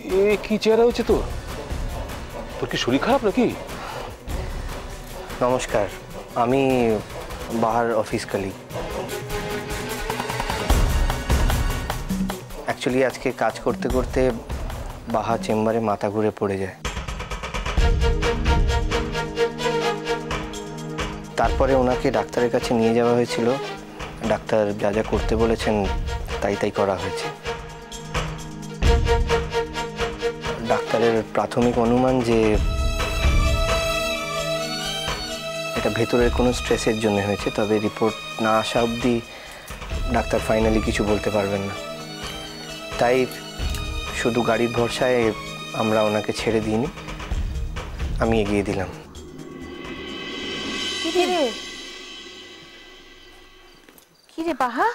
কি চেহারা হচ্ছে তোর? তোর কি শরীর খারাপ নাকি? নমস্কার, আমি বাহার অফিস কলিগ। অ্যাকচুয়ালি আজকে কাজ করতে করতে বাহা চেম্বারে মাথা ঘুরে পড়ে যায়। তারপরে ওনাকে ডাক্তারের কাছে নিয়ে যাওয়া হয়েছিল। ডাক্তার যা যা করতে বলেছেন তাই তাই করা হয়েছে। ডাক্তারের প্রাথমিক অনুমান যে এটা ভেতরের কোনো স্ট্রেসের জন্য হয়েছে, তবে রিপোর্ট না আসা অবধি ডাক্তার ফাইনালি কিছু বলতে পারবেন না। তাই শুধু গাড়ির ভরসায় আমরা ওনাকে ছেড়ে দিইনি, আমি এগিয়ে দিলাম। কি রে বাহা,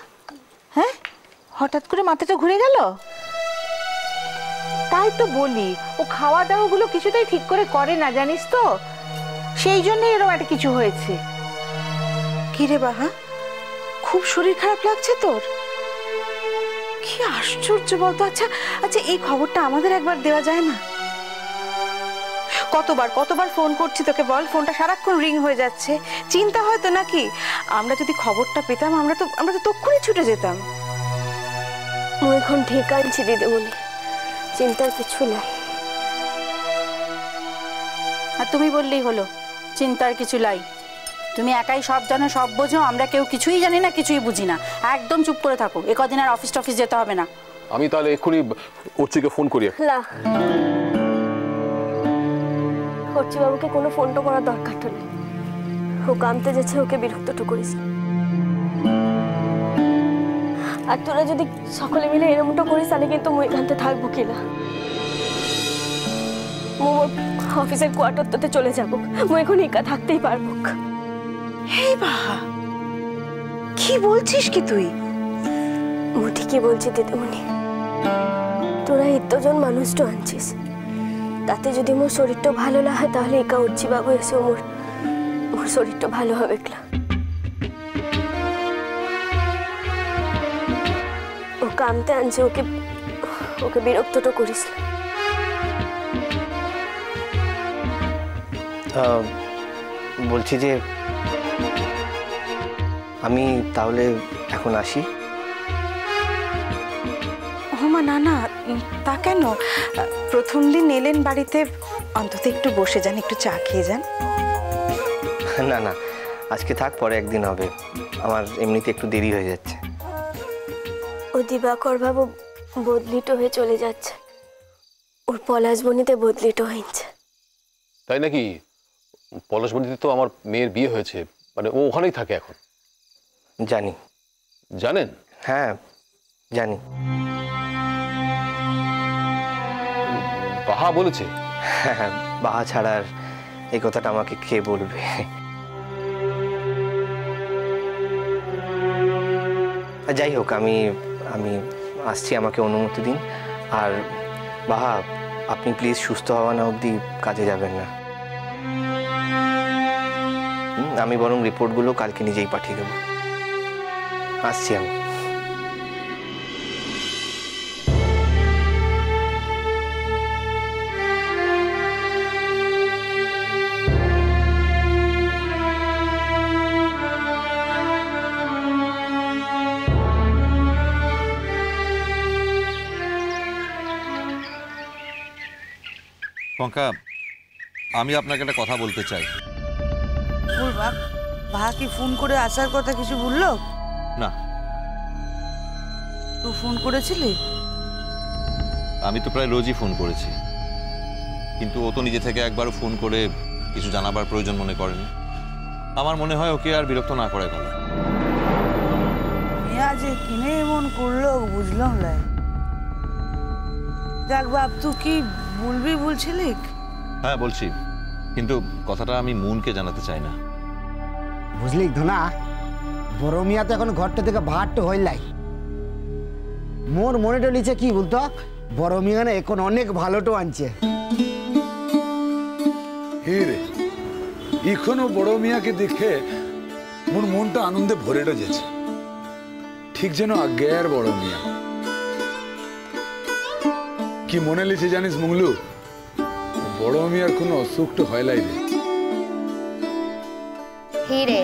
হ্যাঁ হঠাৎ করে মাথাটা ঘুরে গেল? তাই তো বলি, ও খাওয়া দাওয়া গুলো কিছুতেই ঠিক করে না, জানিস তো, সেই জন্যই এরকম একটা কিছু হয়েছে। কি রে বাহা, খুব শরীর খারাপ লাগছে তোর? কি আশ্চর্য বলতো। আচ্ছা আচ্ছা, এই খবরটা আমাদের একবার দেওয়া যায় না? কতবার ফোন করছি তোকে, বল, ফোনটা সারাক্ষণ রিং হয়ে যাচ্ছে। চিন্তা হয়তো নাকি? আমরা যদি খবরটা পেতাম আমরা তো তক্ষুনি ছুটে যেতাম। মু এখন ঠিক আছি দিদিমণি, চিন্তার কিছু নাই। আর তুমি বললেই হলো, চিন্তার কিছু লাই। তুমি একাই সব জানো, সব বোঝো, আমরা কেউ কিছুই জানি না, কিছুই বুঝি না। একদম চুপ করে থাকো, একদিন আর অফিস টফিস যেতে হবে না। আমি তাহলে এক্ষুনি অর্চিকে ফোন করি। না, অর্চি বাবুকে কোনো ফোনটা করার দরকারটা নেই। ও কামতে যাচ্ছে, ওকে বিরক্তটা করিস। আর তোরা যদি সকলে মিলে এরমটা করিস তাহলে কিন্তু মুই এখানতে থাকবো কিনা। মোর অফিসের কোয়ার্টারটাতে চলে যাবো, মুই এখন একা থাকতেই পারবো। হে বাহা, কি বলছিস কি তুই? মু ঠিকই বলছি দিদিমণি। তোরা এতজন মানুষটা আনছিস, তাতে যদি মোর শরীরটা ভালো না হয় তাহলে একা উঠছি বাবু এসে মোর শরীরটা ভালো হবে না। ও কামতে আনছে, ওকে বিরক্তটা করিস না। বলছি যে আমি তাহলে এখন আসি। ওমা না না, তা কেন? প্রথম দিন এলেন বাড়িতে, অন্তত একটু বসে যান, একটু চা খেয়ে যান। না না, আজকে থাক, পরে একদিন হবে। আমার এমনিতে একটু দেরি হয়ে যাচ্ছে। ও দিবাকর বাবু বদলিত হয়ে চলে যাচ্ছে, ওর পলাশবনিতে বদলিত হয়েছে। তাই নাকি? পলাশবনিতে তো আমার মেয়ের বিয়ে হয়েছে, মানে ও ওখানেই থাকে এখন। জানি। জানেন? হ্যাঁ জানি। বাহা বলেছে? হ্যাঁ, বাহা ছাড়ার এই কথাটা আমাকে কে বলবে? যাই হোক, আমি আসছি, আমাকে অনুমতি দিন। আর বাহা, আপনি প্লিজ সুস্থ হওয়া না অবধি কাজে যাবেন না। আমি বরং রিপোর্টগুলো কালকে নিজেই পাঠিয়ে দেবো। আসছি আমি। পঙ্কা, আমি আপনাকে একটা কথা বলতে চাই। বলবা, বাহা কি ফোন করে আসার কথা কিছু বললো? না। তুই ফোন করেছিলি? আমি তো প্রায় রোজই ফোন করেছি, কিন্তু ও তো নিজে থেকে একবারও ফোন করে কিছু জানাবার প্রয়োজন মনে করেনি। আমার মনে হয় ওকে আর বিরক্ত না করে ভালো। মিয়া যে কিনে এমন করলো বুঝলাম লাই। দেখ বাপ, তুই কি বলবি বলছিলি? হ্যাঁ বলছি, কিন্তু কথাটা আমি মুনকে জানাতে চাই না। বুঝলি ধনা, বড় মিয়া তো এখন ঘরটা থেকে বাহারটা হইলাই। মোর মনেটা নিচে কি বলতো, বড় মিয়া না এখন অনেক ভালোটো আনছে। হে রে, এখনো বড় মিয়াকে দেখে মোর মনটা আনন্দে ভরে যাচ্ছে, ঠিক যেন আগের বড় মিয়া। কি মনে লিছে জানিস মঙ্গলু, বড় মিয়ার কোনো অসুখ তো হয় লাই রে। হিরে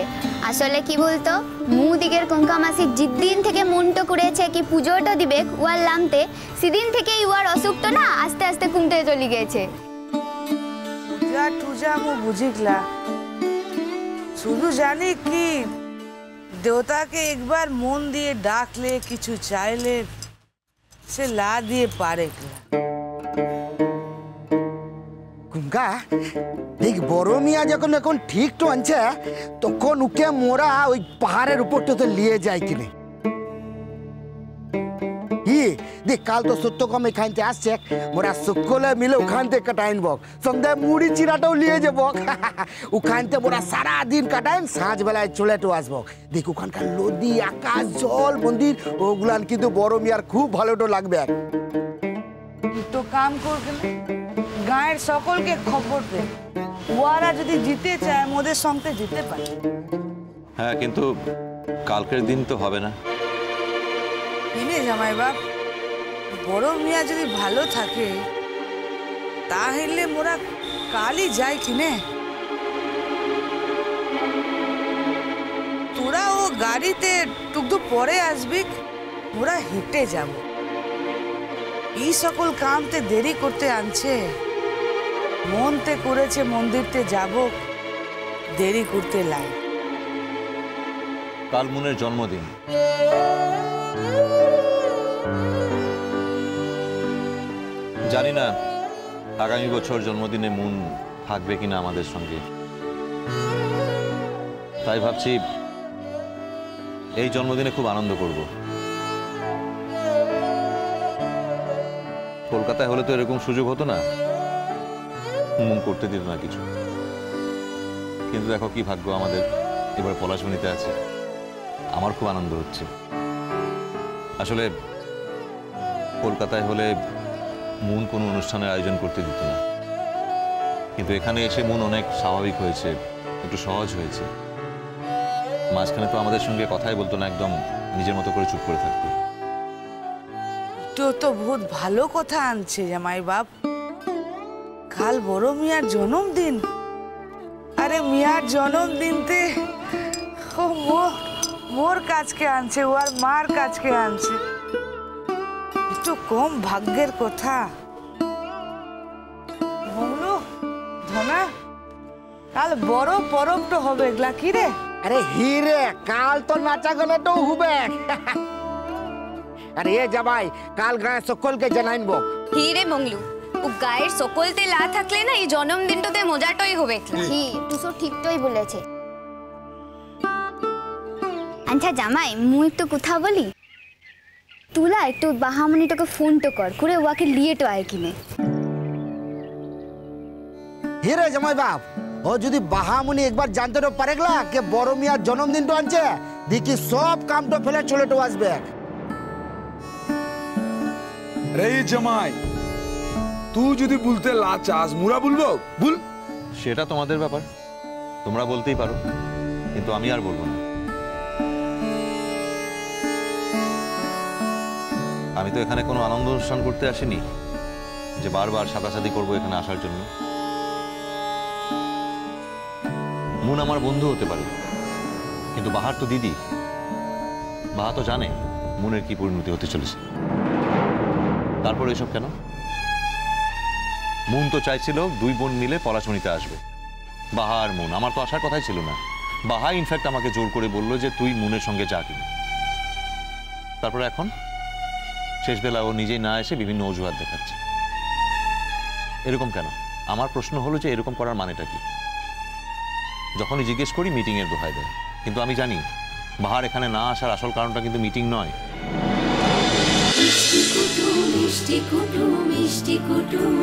আসলে কি বলতো, মুদিকের কঙ্কা মাসি যেদিন থেকে মনটো করেছে কি পুজোটা দিবে উয়ার লামতে, সেদিন থেকে উয়ার অসুখটা না আস্তে আস্তে কমতে চলে গেছে। পূজা টুজা মু বুঝিকলা, শুধু জানি কি দেবতাকে একবার মন দিয়ে ডাকলে কিছু চাইলে সে লা দিয়ে পারে। কুঙ্কা দেখ, বড় মিয়া যখন এখন ঠিক তো আনছে তখন উকে মোরা ওই পাহাড়ের উপর তো নিয়ে যায় কিনে। দেখ কাল তো সত্য কম এখানতে আসছে, মোরা সকলে মিলে ওখান থেকে কাটাইন বক, সন্ধ্যায় মুড়ি চিরাটাও নিয়ে যাব। ওখানতে মোরা সারাদিন কাটাইন, সাঁঝ বেলায় চলে তো আসবো। দেখ ওখানকার নদী, আকাশ, জল, মন্দির ওগুলান কিন্তু বড় মিয়ার খুব ভালো তো লাগবে। তো কাম করবে না, গায়ের সকলকে খবর দে, ওরা যদি জিতে চায় মোদের সঙ্গে জিতে পারে। হ্যাঁ, কিন্তু কালকের দিন তো হবে না। কিনে জামাই বাপ, বড় মিয়া যদি ভালো থাকে তাহলে মোরা কালই যাই কিনে। তোরা ও গাড়িতে টুকটু পরে আসবি, মোরা হেঁটে যাব। এই সকল কামতে দেরি করতে আনছে, মনতে করেছে মন্দিরতে যাব, দেরি করতে লাই। কাল মুনের জন্মদিন, জানি না আগামী বছর জন্মদিনে মুন থাকবে কিনা আমাদের সঙ্গে। তাই ভাবছি এই জন্মদিনে খুব আনন্দ করব। কলকাতায় হলে তো এরকম সুযোগ হতো না, মুন করতে দিত না কিছু। কিন্তু দেখো কি ভাগ্য আমাদের, এবার পলাশমণিতে আছে। আমার খুব আনন্দ হচ্ছে। আসলে কলকাতায় হলে মুন কোনো অনুষ্ঠানের আয়োজন করতে দিত না, কিন্তু এখানে এসে মন অনেক স্বাভাবিক হয়েছে, একটু সহজ হয়েছে। মাঝখানে তো আমাদের সঙ্গে কথাই বলতো না, একদম নিজের মতো করে চুপ করে থাকতো। তো বহুত ভালো কথা আনছে জামাই বাপ। কাল বড় মিয়ার জন্মদিন, আরে মিয়ার জন্মদিনতে মোর কাছকে আনছে, ওর মার কাছকে আনছে, একটু কম ভাগ্যের কথা। মঙ্গলু ধনা, কাল বড় পরব তো হবে, এগুলা কি রে? আরে হিরে, কাল তো নাচা গানা তো হবে। আরে এ জামাই, কাল গায়ে সকলকে জানাইনব। হিরে মঙ্গলু, ও গায়ের সকলতে লা থাকলে না এই জন্মদিনটাতে মজাটাই হবে। হি তুসো ঠিকটাই বলেছে। আচ্ছা জামাই, মু একটু কথা বলি। তুলা একটু বাহামণিটাকে ফোন তো কর করে ওকে লিয়ে তো আয় কিনে। হিরে জামাই বাপ, ও যদি বাহামণি একবার জানতে তো পারেগলা কে বড় মিয়ার জন্মদিন তো আনছে, দেখি সব কাম তো ফেলে চলে তো আসবে। রে জামাই, তুই যদি বলতে লা চাস, মুরা বলবো বল। সেটা তোমাদের ব্যাপার, তোমরা বলতেই পারো, কিন্তু আমি আর বলবো না। আমি তো এখানে কোনো আনন্দ অনুষ্ঠান করতে আসিনি যে বারবার সাদাসাদি করবো এখানে আসার জন্য। মুন আমার বন্ধু হতে পারে, কিন্তু বাহার তো দিদি। বাহা তো জানে মুনের কি পরিণতি হতে চলেছে। তারপর এসব কেন? মুন তো চাইছিল দুই বোন মিলে পলাশমণিতে আসবে, বাহা আর মুন। আমার তো আসার কথাই ছিল না। বাহা ইনফ্যাক্ট আমাকে জোর করে বললো যে তুই মুনের সঙ্গে যা কিনে। তারপর এখন শেষবেলা ও নিজেই না এসে বিভিন্ন অজুহাত দেখাচ্ছে। এরকম কেন? আমার প্রশ্ন হলো যে এরকম করার মানেটা কি? যখনই জিজ্ঞেস করি মিটিংয়ের দোহাই দেয়, কিন্তু আমি জানি বাহার এখানে না আসার আসল কারণটা কিন্তু মিটিং নয়। মিষ্টি কুটুম মিষ্টি কুটুম মিষ্টি কুটুম।